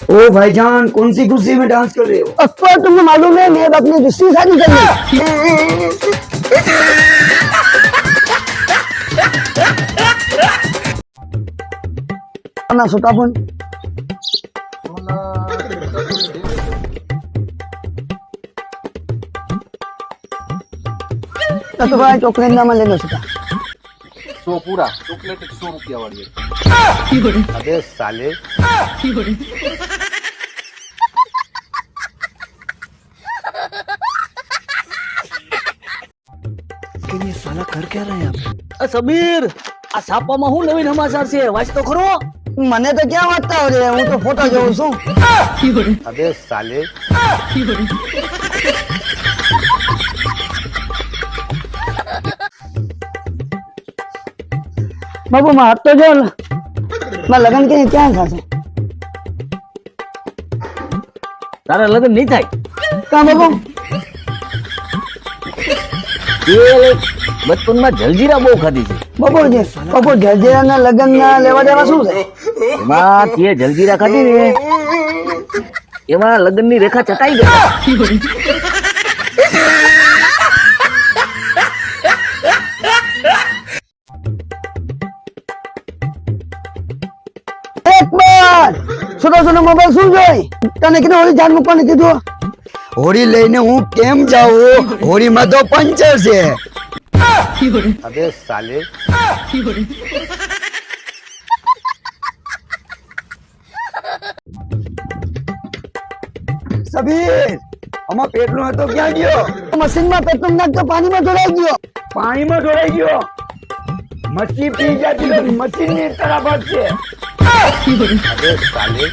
ओ भाईजान, कौन सी खुशी में डांस कर रहे हो? अब तो तुम्हें मालूम है मैं अपनी दूसरी शादी कर ली। ना सुतापन तो भाई चॉकलेट ना मैं लेना सुता 100 पूरा चॉकलेट 100 रुपया वाली है। अबे साले ये साला कर क्या रहा है यहाँ पे? સમીર આ છાપામાં હું નવીન સમાચાર છે વાંચ તો ખરો મને તો ક્યાં વાંચતા હોય રે, હું તો ફોટો જોઉં છું। अबे साले બાબુ માં હાથ તો જો માં લગન કે ક્યાં થશે? તારા લગ્ન નહીં થાય કા બાબુ? એ બચપનમાં જલજીરા બહુ ખાધી છે બપોરજી બપોર ગરજેરા ના લગન ના લેવા દેવા શું છે? એમાં તે જલજીરા ખાધી ને એમાં લગ્નની રેખા ચટાઈ ગઈ એક બાર છોટો છોટો મોબાઈલ શું જોઈ? તને કીધું હોળી જાન મૂકવાનું કીધું। હોળી લઈને હું કેમ જાઉં? હોળીમાં તો પંચર છે। अबे साले સબીર, આમાં પેટનો હતો ક્યાં ગયો? મશીન માં પેટ્રોલ નાખ તો પાણીમાં ઢોળાઈ ગયો। પાણીમાં ઢોળાઈ ગયો। મચ્છી પી જતી તો મચ્છી ની તરફ છે। अबे साले